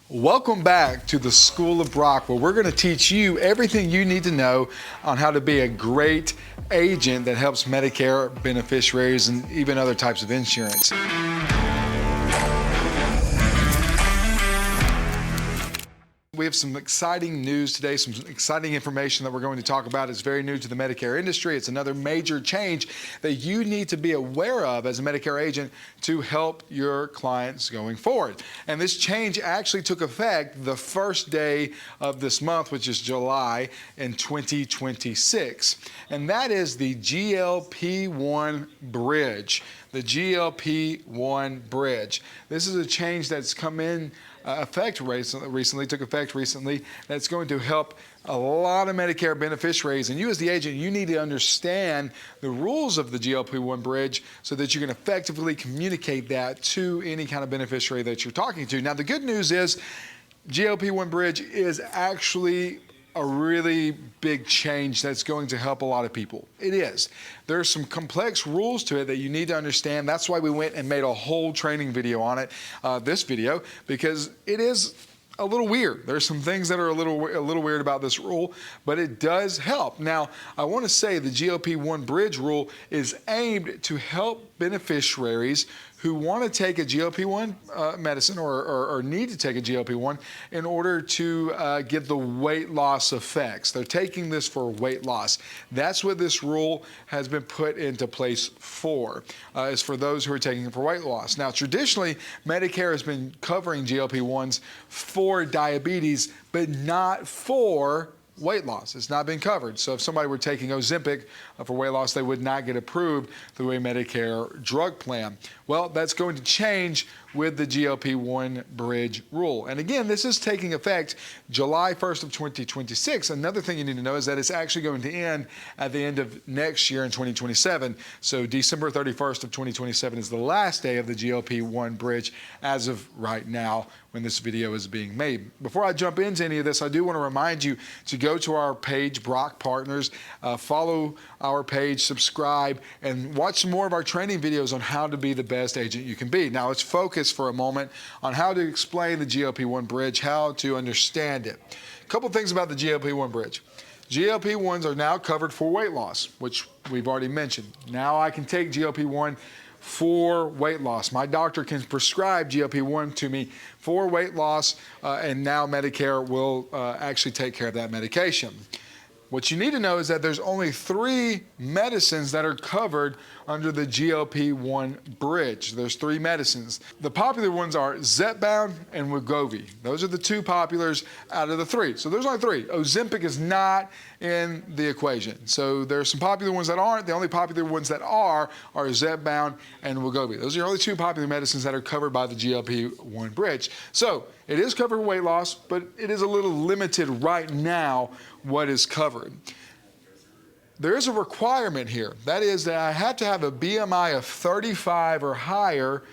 Welcome back to the School of Brock, where we're going to teach you everything you need to know on how to be a great agent that helps Medicare beneficiaries and even other types of insurance. We have some exciting news today, some exciting information that we're going to talk about. It's very new to the Medicare industry. It's another major change that you need to be aware of as a Medicare agent to help your clients going forward. And this change actually took effect the first day of this month, which is July in 2026. And that is the GLP-1 Bridge. The GLP-1 Bridge. This is a change that's come in took effect recently, that's going to help a lot of Medicare beneficiaries. And you as the agent, you need to understand the rules of the GLP-1 Bridge so that you can effectively communicate that to any kind of beneficiary that you're talking to. Now, the good news is GLP-1 Bridge is actually a really big change that's going to help a lot of people. It is. There's some complex rules to it that you need to understand. That's why we went and made a whole training video on it, this video, because it is a little weird. There's some things that are a little weird about this rule, but it does help. Now, I want to say the GLP-1 Bridge rule is aimed to help beneficiaries who want to take a GLP-1 medicine or need to take a GLP-1 in order to get the weight loss effects. They're taking this for weight loss. That's what this rule has been put into place for, is for those who are taking it for weight loss. Now, traditionally, Medicare has been covering GLP-1s for diabetes, but not for weight loss. It's not been covered. So if somebody were taking Ozempic for weight loss, they would not get approved through a Medicare drug plan. Well, that's going to change with the GLP-1 Bridge rule. And again, this is taking effect July 1st of 2026. Another thing you need to know is that it's actually going to end at the end of next year in 2027. So December 31st of 2027 is the last day of the GLP-1 Bridge as of right now when this video is being made. Before I jump into any of this, I do want to remind you to go to our page, Brock Partners, follow our page, subscribe, and watch some more of our training videos on how to be the best agent you can be. Now, let's focus for a moment on how to explain the GLP-1 Bridge, how to understand it. A couple things about the GLP-1 Bridge. GLP-1s are now covered for weight loss, which we've already mentioned. Now I can take GLP-1 for weight loss. My doctor can prescribe GLP-1 to me for weight loss, and now Medicare will actually take care of that medication. What you need to know is that there's only 3 medicines that are covered under the GLP-1 Bridge. There's 3 medicines. The popular ones are Zepbound and Wegovy. Those are the 2 populars out of the 3. So there's only 3. Ozempic is not in the equation. So there's some popular ones that aren't. The only popular ones that are Zepbound and Wegovy. Those are the only 2 popular medicines that are covered by the GLP-1 Bridge. So it is covered for weight loss, but it is a little limited right now what is covered. There is a requirement here. That is that I have to have a BMI of 35 or higher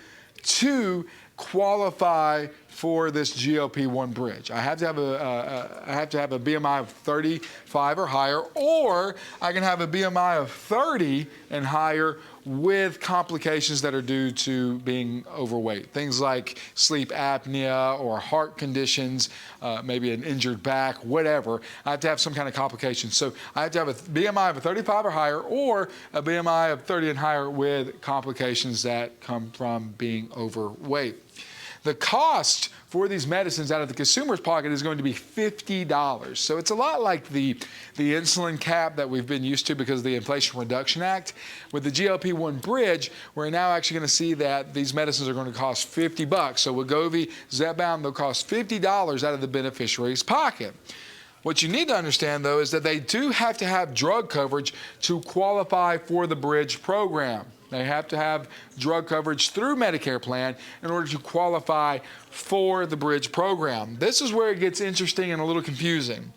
to qualify for this GLP-1 Bridge. I have to have a BMI of 35 or higher, or I can have a BMI of 30 and higher with complications that are due to being overweight. Things like sleep apnea or heart conditions, maybe an injured back, whatever. I have to have some kind of complication. So I have to have a BMI of 35 or higher, or a BMI of 30 and higher with complications that come from being overweight. The cost for these medicines out of the consumer's pocket is going to be $50. So it's a lot like the insulin cap that we've been used to because of the Inflation Reduction Act. With the GLP-1 Bridge, we're now actually going to see that these medicines are going to cost $50. So Wegovy, Zepbound, they'll cost $50 out of the beneficiary's pocket. What you need to understand, though, is that they do have to have drug coverage to qualify for the Bridge program. They have to have drug coverage through Medicare plan in order to qualify for the Bridge program. This is where it gets interesting and a little confusing.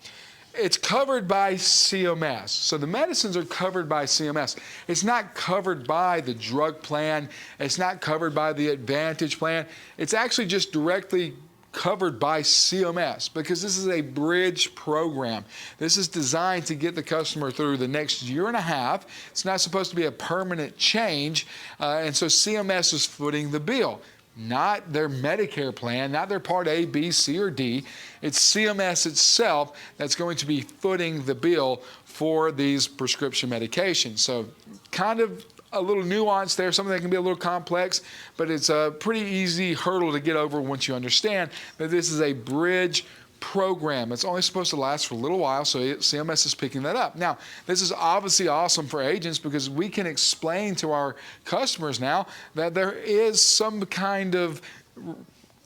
It's covered by CMS. So the medicines are covered by CMS. It's not covered by the drug plan. It's not covered by the Advantage plan. It's actually just directly covered by CMS because this is a bridge program. This is designed to get the customer through the next year and a half. It's not supposed to be a permanent change, and so CMS is footing the bill. not their Medicare plan, not their Part A, B, C, or D. It's CMS itself that's going to be footing the bill for these prescription medications. So kind of a little nuance there, something that can be a little complex, but it's a pretty easy hurdle to get over once you understand that this is a bridge program. It's only supposed to last for a little while, so CMS is picking that up. Now, this is obviously awesome for agents because we can explain to our customers now that there is some kind of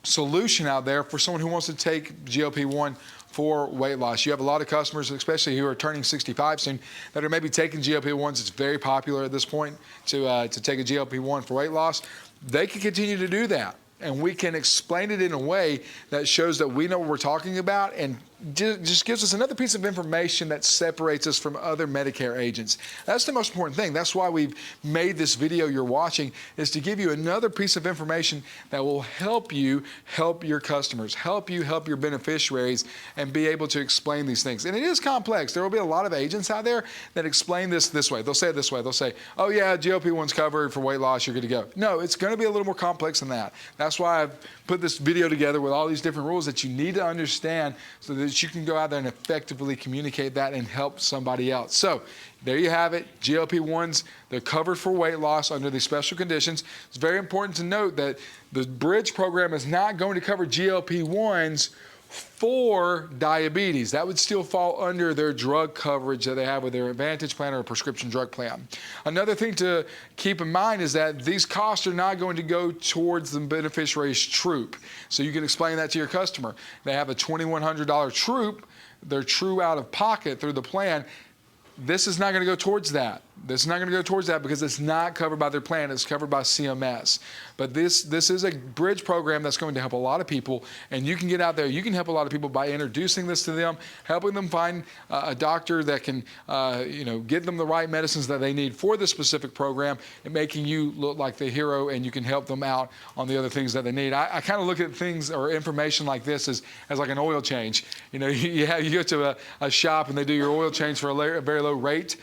solution out there for someone who wants to take GLP-1 for weight loss. You have a lot of customers, especially who are turning 65 soon, that are maybe taking GLP-1s. It's very popular at this point to take a GLP-1 for weight loss. They can continue to do that, and we can explain it in a way that shows that we know what we're talking about and just gives us another piece of information that separates us from other Medicare agents. That's the most important thing. That's why we've made this video you're watching, is to give you another piece of information that will help you help your customers, help you help your beneficiaries, and be able to explain these things. And it is complex. There will be a lot of agents out there that explain this way. They'll say it this way. They'll say, oh yeah, GLP-1's covered for weight loss, you're good to go. No, it's going to be a little more complex than that. That's why I've put this video together with all these different rules that you need to understand so that you can go out there and effectively communicate that and help somebody else. So there you have it. GLP-1s, they're covered for weight loss under these special conditions. It's very important to note that the Bridge program is not going to cover GLP-1s for diabetes. That would still fall under their drug coverage that they have with their Advantage plan or a prescription drug plan. Another thing to keep in mind is that these costs are not going to go towards the beneficiary's troop. So you can explain that to your customer. They have a $2,100 troop. They're true out of pocket through the plan. This is not going to go towards that. This is not going to go towards that because it's not covered by their plan. It's covered by CMS. But this is a bridge program that's going to help a lot of people, and you can get out there. You can help a lot of people by introducing this to them, helping them find a doctor that can get them the right medicines that they need for this specific program, and making you look like the hero, and you can help them out on the other things that they need. I kind of look at things or information like this as like an oil change. You go to a shop and they do your oil change for a very low rate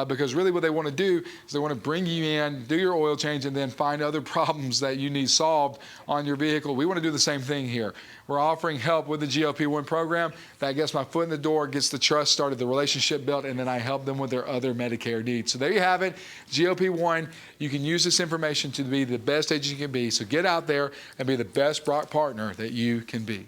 because really what they want to do is they want to bring you in, do your oil change, and then find other problems that you need solved on your vehicle. We want to do the same thing here. We're offering help with the GLP-1 program. That gets my foot in the door, gets the trust started, the relationship built, and then I help them with their other Medicare needs. So there you have it, GLP-1. You can use this information to be the best agent you can be. So get out there and be the best partner that you can be.